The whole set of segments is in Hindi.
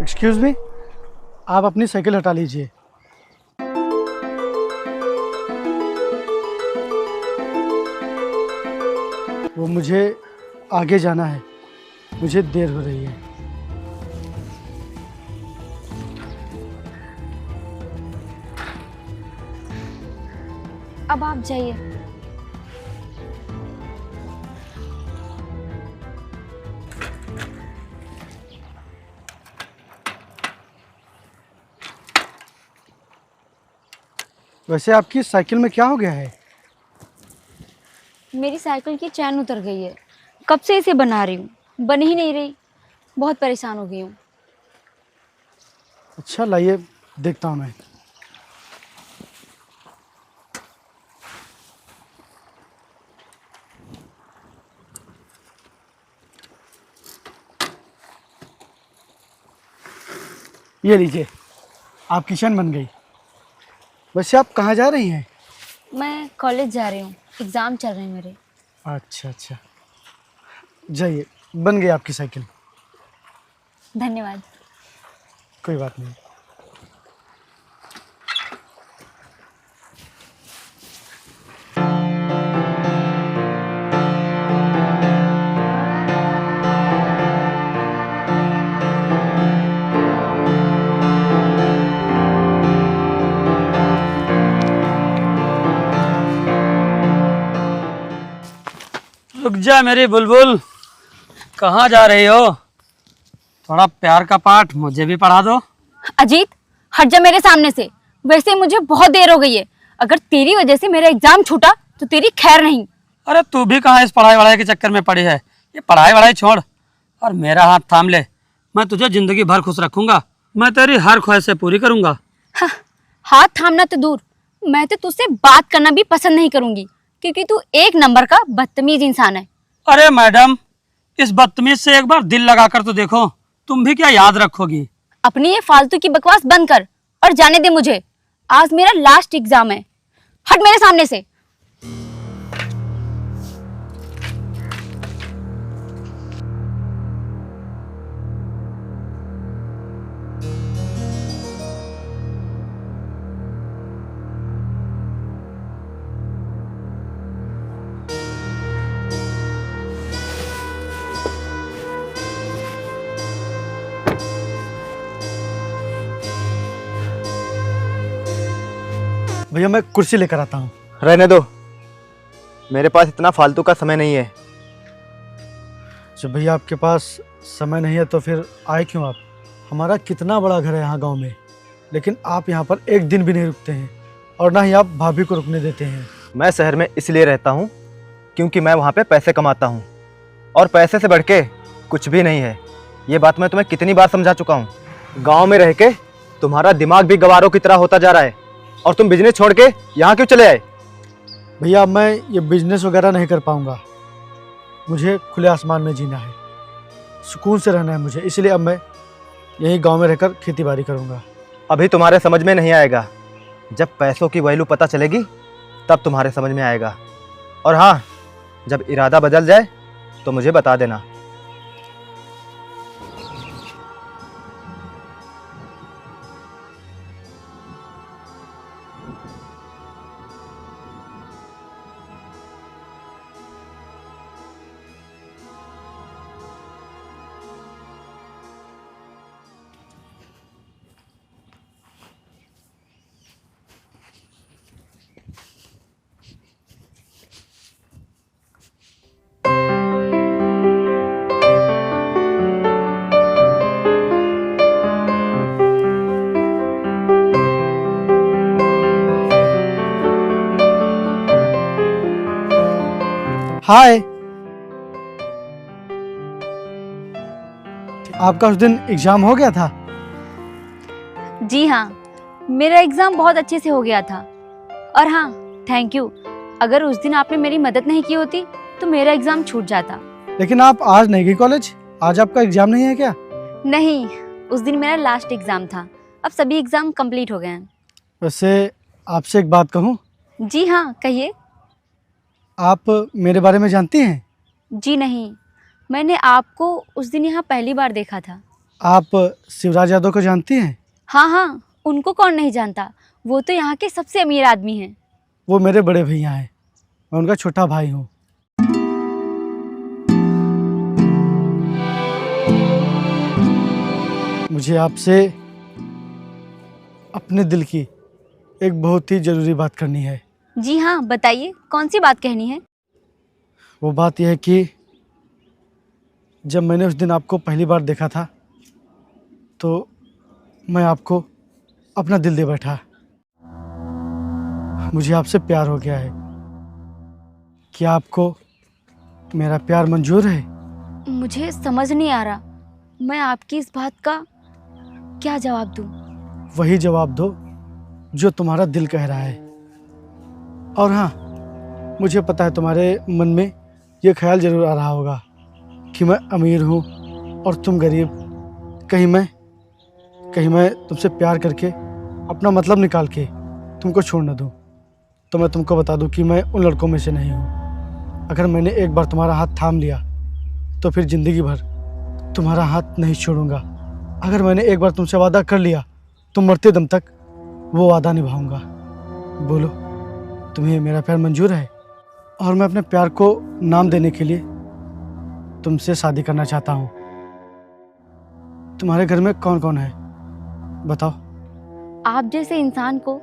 एक्सक्यूज मी, आप अपनी साइकिल हटा लीजिए। वो मुझे आगे जाना है, मुझे देर हो रही है। अब आप जाइए। वैसे आपकी साइकिल में क्या हो गया है? मेरी साइकिल की चैन उतर गई है। कब से इसे बना रही हूँ, बन ही नहीं रही। बहुत परेशान हो गई हूँ। अच्छा लाइए, देखता हूँ मैं। ये लीजिए, आपकी चैन बन गई। वैसे आप कहाँ जा रही हैं? मैं कॉलेज जा रही हूँ, एग्ज़ाम चल रहे हैं मेरे। अच्छा अच्छा, जाइए, बन गई आपकी साइकिल। धन्यवाद। कोई बात नहीं। रुक जा मेरी बुलबुल, कहाँ जा रही हो? थोड़ा प्यार का पाठ मुझे भी पढ़ा दो। अजीत, हट जा मेरे सामने से। वैसे ही मुझे बहुत देर हो गई है। अगर तेरी वजह से मेरा एग्जाम छूटा तो तेरी खैर नहीं। अरे तू भी कहाँ इस पढ़ाई वढ़ाई के चक्कर में पड़ी है? ये पढ़ाई वढ़ाई छोड़ और मेरा हाथ थाम ले। मैं तुझे जिंदगी भर खुश रखूंगा। मैं तेरी हर ख्वाहिशें पूरी करूंगा। हाँ, हाथ थामना तो दूर, मैं तो तुझसे बात करना भी पसंद नहीं करूंगी, क्योंकि तू एक नंबर का बदतमीज इंसान है। अरे मैडम, इस बदतमीज से एक बार दिल लगा कर तो देखो, तुम भी क्या याद रखोगी। अपनी ये फालतू की बकवास बंद कर और जाने दे मुझे। आज मेरा लास्ट एग्जाम है। हट मेरे सामने से। भैया मैं कुर्सी लेकर आता हूँ। रहने दो, मेरे पास इतना फालतू का समय नहीं है। जब भैया आपके पास समय नहीं है तो फिर आए क्यों आप? हमारा कितना बड़ा घर है यहाँ गांव में, लेकिन आप यहाँ पर एक दिन भी नहीं रुकते हैं और ना ही आप भाभी को रुकने देते हैं। मैं शहर में इसलिए रहता हूँ क्योंकि मैं वहाँ पे पैसे कमाता हूँ और पैसे से बढ़ के कुछ भी नहीं है। ये बात मैं तुम्हें कितनी बार समझा चुका हूँ। गाँव में रह के तुम्हारा दिमाग भी गवारों की तरह होता जा रहा है और तुम बिजनेस छोड़ के यहाँ क्यों चले आए? भैया मैं ये बिजनेस वगैरह नहीं कर पाऊँगा। मुझे खुले आसमान में जीना है, सुकून से रहना है मुझे, इसलिए अब मैं यहीं गांव में रहकर खेती बाड़ी करूँगा। अभी तुम्हारे समझ में नहीं आएगा। जब पैसों की वैल्यू पता चलेगी तब तुम्हारे समझ में आएगा। और हाँ, जब इरादा बदल जाए तो मुझे बता देना। हाय, आपका उस दिन एग्जाम हो गया था? जी हाँ, मेरा एग्जाम बहुत अच्छे से हो गया था। और हाँ, थैंक यू, अगर उस दिन आपने मेरी मदद नहीं की होती तो मेरा एग्जाम छूट जाता। लेकिन आप आज नहीं गई कॉलेज? आज आपका एग्जाम नहीं है क्या? नहीं, उस दिन मेरा लास्ट एग्जाम था। अब सभी एग्जाम कंप्लीट हो गए हैं। वैसे आपसे एक बात कहूँ? जी हाँ, कहिए। आप मेरे बारे में जानती हैं? जी नहीं, मैंने आपको उस दिन यहाँ पहली बार देखा था। आप शिवराज यादव को जानती हैं? हाँ हाँ, उनको कौन नहीं जानता, वो तो यहाँ के सबसे अमीर आदमी हैं। वो मेरे बड़े भैया हैं, मैं उनका छोटा भाई हूँ। मुझे आपसे अपने दिल की एक बहुत ही ज़रूरी बात करनी है। जी हाँ, बताइए, कौन सी बात कहनी है? वो बात यह है कि जब मैंने उस दिन आपको पहली बार देखा था तो मैं आपको अपना दिल दे बैठा। मुझे आपसे प्यार हो गया है। क्या आपको मेरा प्यार मंजूर है? मुझे समझ नहीं आ रहा, मैं आपकी इस बात का क्या जवाब दूँ? वही जवाब दो जो तुम्हारा दिल कह रहा है। और हाँ, मुझे पता है तुम्हारे मन में ये ख्याल ज़रूर आ रहा होगा कि मैं अमीर हूँ और तुम गरीब। कहीं मैं तुमसे प्यार करके अपना मतलब निकाल के तुमको छोड़ न दूँ। तो मैं तुमको बता दूँ कि मैं उन लड़कों में से नहीं हूँ। अगर मैंने एक बार तुम्हारा हाथ थाम लिया तो फिर ज़िंदगी भर तुम्हारा हाथ नहीं छोड़ूंगा। अगर मैंने एक बार तुमसे वादा कर लिया तो मरते दम तक वो वादा निभाऊंगा। बोलो, तुम्हें मेरा प्यार मंजूर है? और मैं अपने प्यार को नाम देने के लिए तुमसे शादी करना चाहता हूँ। तुम्हारे घर में कौन कौन है बताओ? आप जैसे इंसान को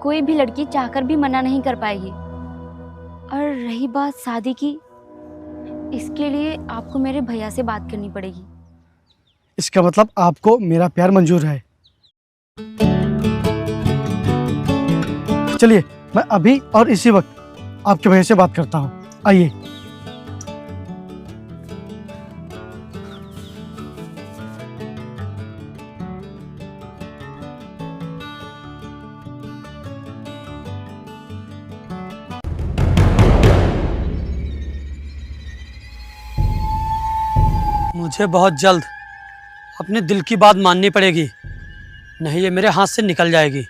कोई भी लड़की चाहकर भी मना नहीं कर पाएगी। और रही बात शादी की, इसके लिए आपको मेरे भैया से बात करनी पड़ेगी। इसका मतलब आपको मेरा प्यार मंजूर है। चलिए, मैं अभी और इसी वक्त आपके भैया से बात करता हूँ। आइए। मुझे बहुत जल्द अपने दिल की बात माननी पड़ेगी, नहीं ये मेरे हाथ से निकल जाएगी।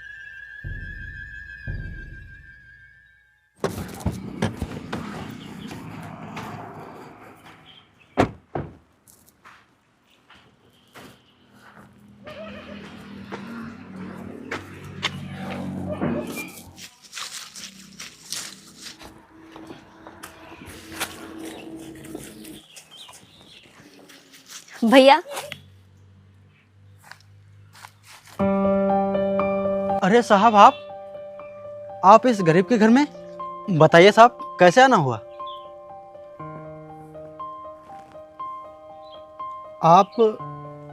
भैया, अरे साहब, आप इस गरीब के घर में? बताइए साहब, कैसे आना हुआ? आप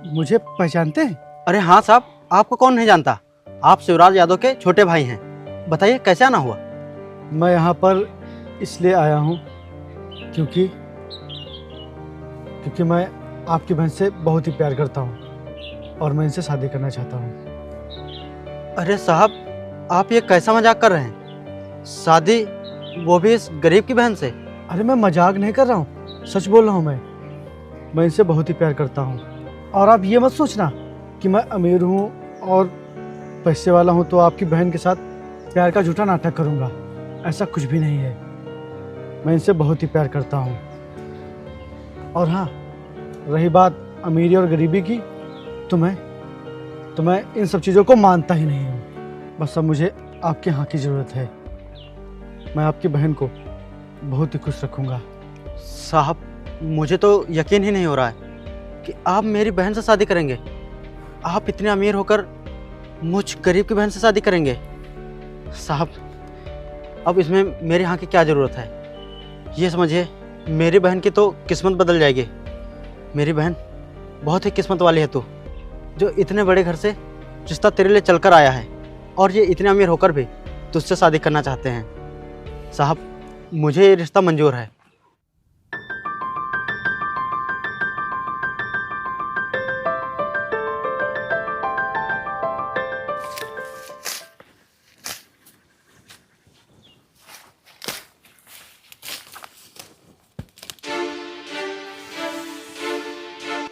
मुझे पहचानते हैं? अरे हाँ साहब, आपको कौन नहीं जानता। आप शिवराज यादव के छोटे भाई हैं। बताइए कैसे आना हुआ? मैं यहाँ पर इसलिए आया हूँ क्योंकि मैं आपकी बहन से बहुत ही प्यार करता हूँ और मैं इनसे शादी करना चाहता हूँ। अरे साहब, आप ये कैसा मजाक कर रहे हैं? शादी, वो भी इस गरीब की बहन से? अरे मैं मजाक नहीं कर रहा हूँ, सच बोल रहा हूँ। मैं इनसे बहुत ही प्यार करता हूँ। और आप ये मत सोचना कि मैं अमीर हूँ और पैसे वाला हूँ तो आपकी बहन के साथ प्यार का झूठा नाटक करूँगा। ऐसा कुछ भी नहीं है। मैं इनसे बहुत ही प्यार करता हूँ। और हाँ, रही बात अमीरी और गरीबी की, तो मैं इन सब चीज़ों को मानता ही नहीं हूँ। बस अब मुझे आपके यहाँ की ज़रूरत है। मैं आपकी बहन को बहुत ही खुश रखूँगा। साहब, मुझे तो यकीन ही नहीं हो रहा है कि आप मेरी बहन से शादी करेंगे। आप इतने अमीर होकर मुझ गरीब की बहन से शादी करेंगे? साहब, अब इसमें मेरे यहाँ की क्या ज़रूरत है? ये समझिए, मेरी बहन की तो किस्मत बदल जाएगी। मेरी बहन बहुत ही किस्मत वाली है तू, जो इतने बड़े घर से रिश्ता तेरे लिए चलकर आया है और ये इतने अमीर होकर भी तुझसे शादी करना चाहते हैं। साहब, मुझे ये रिश्ता मंजूर है।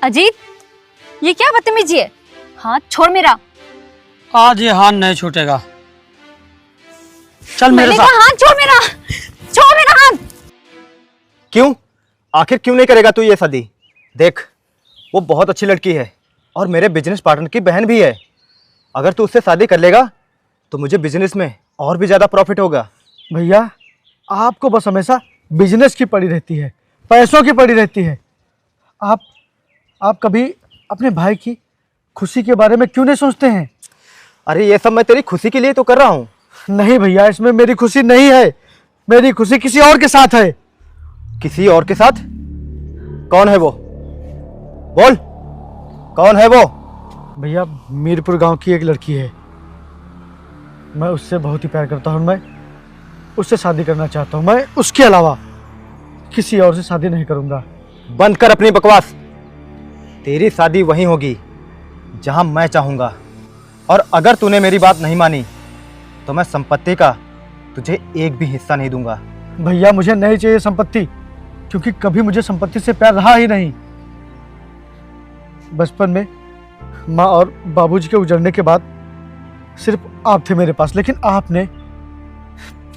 अजीत, ये क्या बदतमीजी है? हाथ छोड़ मेरा। आज ये हाथ नहीं छूटेगा। चल मेरे मैंने साथ। कहा हाथ छोड़ मेरा, छोड़ मेरा हाथ। क्यों? आखिर क्यों नहीं करेगा तू ये शादी? देख, वो बहुत अच्छी लड़की है और मेरे बिजनेस पार्टनर की बहन भी है। अगर तू उससे शादी कर लेगा तो मुझे बिजनेस में और भी ज़्यादा प्रॉफिट होगा। भैया, आपको बस हमेशा बिजनेस की पड़ी रहती है, पैसों की पड़ी रहती है। आप कभी अपने भाई की खुशी के बारे में क्यों नहीं सोचते हैं? अरे ये सब मैं तेरी खुशी के लिए तो कर रहा हूँ। नहीं भैया, इसमें मेरी खुशी नहीं है। मेरी खुशी किसी और के साथ है। किसी और के साथ? कौन है वो? बोल, कौन है वो? भैया, मीरपुर गांव की एक लड़की है। मैं उससे बहुत ही प्यार करता हूँ। मैं उससे शादी करना चाहता हूँ। मैं उसके अलावा किसी और से शादी नहीं करूँगा। बंद कर अपनी बकवास। तेरी शादी वहीं होगी जहां मैं चाहूंगा, और अगर तूने मेरी बात नहीं मानी तो मैं संपत्ति का तुझे एक भी हिस्सा नहीं दूंगा। भैया, मुझे नहीं चाहिए संपत्ति, क्योंकि कभी मुझे संपत्ति से प्यार रहा ही नहीं। बचपन में माँ और बाबूजी के उजड़ने के बाद सिर्फ आप थे मेरे पास, लेकिन आपने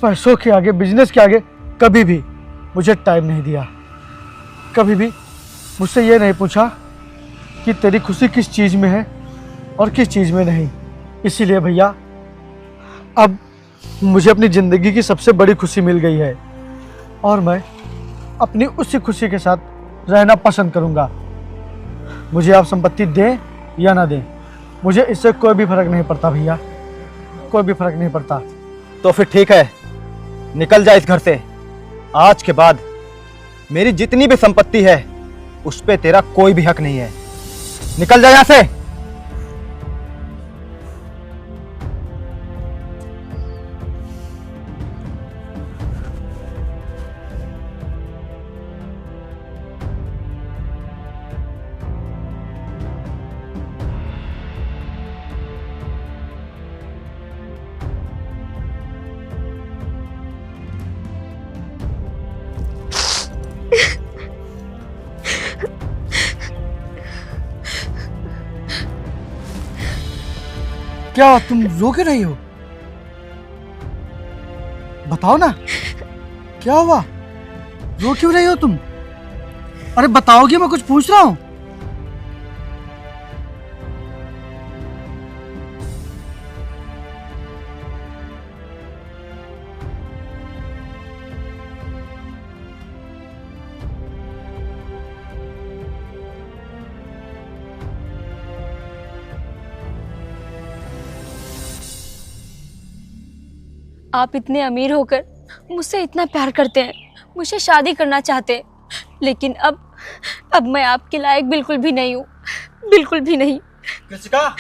पैसों के आगे, बिजनेस के आगे कभी भी मुझे टाइम नहीं दिया। कभी भी मुझसे ये नहीं पूछा कि तेरी खुशी किस चीज़ में है और किस चीज़ में नहीं। इसीलिए भैया, अब मुझे अपनी ज़िंदगी की सबसे बड़ी खुशी मिल गई है और मैं अपनी उसी खुशी के साथ रहना पसंद करूंगा। मुझे आप संपत्ति दें या ना दें, मुझे इससे कोई भी फर्क नहीं पड़ता भैया, कोई भी फर्क नहीं पड़ता। तो फिर ठीक है, निकल जा इस घर से। आज के बाद मेरी जितनी भी संपत्ति है उस पे तेरा कोई भी हक नहीं है। निकल जा यहां से। क्या तुम रो क्यों रही हो? बताओ ना, क्या हुआ? रो क्यों रही हो तुम? अरे बताओगी, मैं कुछ पूछ रहा हूँ। आप इतने अमीर होकर मुझसे इतना प्यार करते हैं, मुझसे शादी करना चाहते हैं, लेकिन अब मैं आपके लायक बिल्कुल भी नहीं हूँ, बिल्कुल भी नहीं। कृषिका,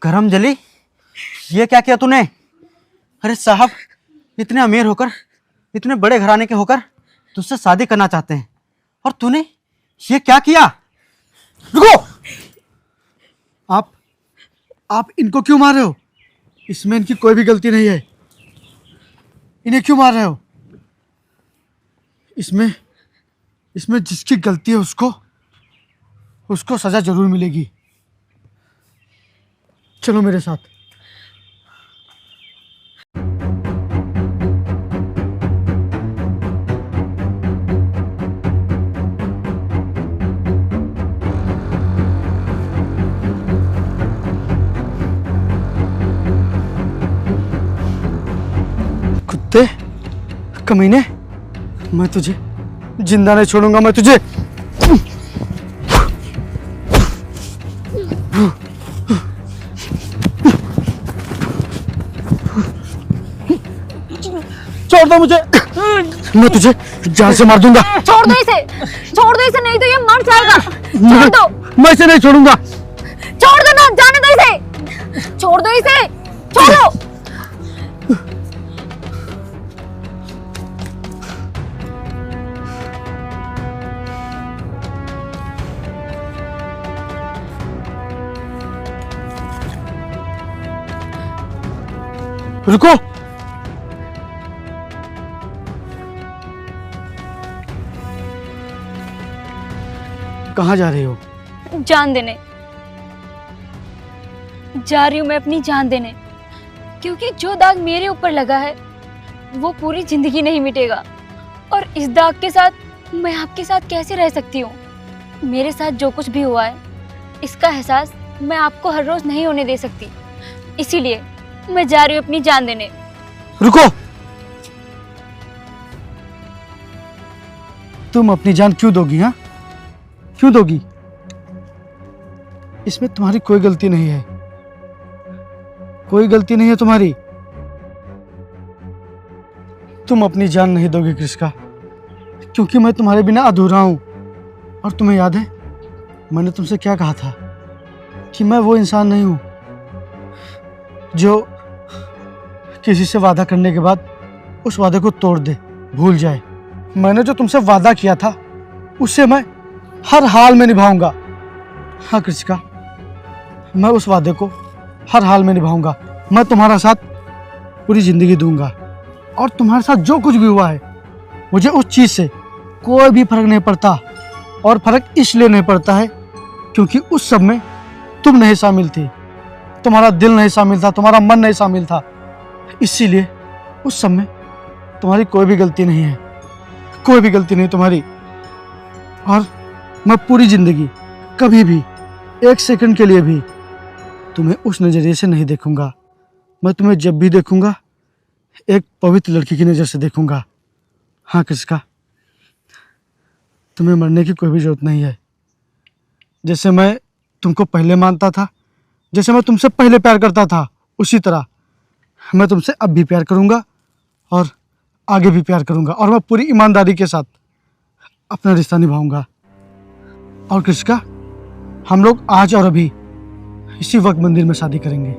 गरम जली, ये क्या किया तूने? अरे साहब, इतने अमीर होकर, इतने बड़े घराने के होकर तुझसे शादी करना चाहते हैं, और तूने ये क्या किया? रुको! आप इनको क्यों मार रहे हो? इसमें इनकी कोई भी गलती नहीं है। इन्हें क्यों मार रहे हो? इसमें जिसकी गलती है उसको सजा जरूर मिलेगी। चलो मेरे साथ। कुत्ते, कमीने, मैं तुझे जिंदा नहीं छोड़ूंगा। मैं तुझे छोड़ दो मुझे, मैं तुझे जान से मार दूंगा। छोड़ दो इसे, छोड़ दो इसे, नहीं तो ये मर जाएगा। छोड़ दो। मैं इसे नहीं छोड़ूंगा। छोड़ दो ना, जाने दो इसे, छोड़ दो इसे, छोड़ो। रुको! कहाँ जा रही हो? जान देने जा रही हूँ मैं, अपनी जान देने, क्योंकि जो दाग मेरे ऊपर लगा है वो पूरी जिंदगी नहीं मिटेगा। और इस दाग के साथ मैं आपके साथ कैसे रह सकती हूँ? मेरे साथ जो कुछ भी हुआ है इसका एहसास मैं आपको हर रोज नहीं होने दे सकती, इसीलिए मैं जा रही हूँ अपनी जान देने। रुको, तुम अपनी जान क्यों दोगी? हाँ, क्यों दोगी? इसमें तुम्हारी कोई गलती नहीं है, कोई गलती नहीं है तुम्हारी। तुम अपनी जान नहीं दोगी कृष्का, क्योंकि मैं तुम्हारे बिना अधूरा हूं। और तुम्हें याद है मैंने तुमसे क्या कहा था कि मैं वो इंसान नहीं हूं जो किसी से वादा करने के बाद उस वादे को तोड़ दे, भूल जाए। मैंने जो तुमसे वादा किया था उससे मैं हर हाल में निभाऊंगा। हाँ कृष्का, मैं उस वादे को हर हाल में निभाऊंगा। मैं तुम्हारा साथ पूरी जिंदगी दूंगा, और तुम्हारे साथ जो कुछ भी हुआ है मुझे उस चीज से कोई भी फर्क नहीं पड़ता। और फर्क इसलिए नहीं पड़ता है क्योंकि उस सब में तुम नहीं शामिल थी, तुम्हारा दिल नहीं शामिल था, तुम्हारा मन नहीं शामिल था। इसीलिए उस सब में तुम्हारी कोई भी गलती नहीं है, कोई भी गलती नहीं तुम्हारी। और मैं पूरी जिंदगी कभी भी एक सेकंड के लिए भी तुम्हें उस नजरिए से नहीं देखूंगा। मैं तुम्हें जब भी देखूंगा एक पवित्र लड़की की नज़र से देखूंगा। हाँ कृष्का, तुम्हें मरने की कोई भी जरूरत नहीं है। जैसे मैं तुमको पहले मानता था, जैसे मैं तुमसे पहले प्यार करता था, उसी तरह मैं तुमसे अब भी प्यार करूंगा और आगे भी प्यार करूंगा। और मैं पूरी ईमानदारी के साथ अपना रिश्ता निभाऊंगा। और कृष्का, हम लोग आज और अभी इसी वक्त मंदिर में शादी करेंगे।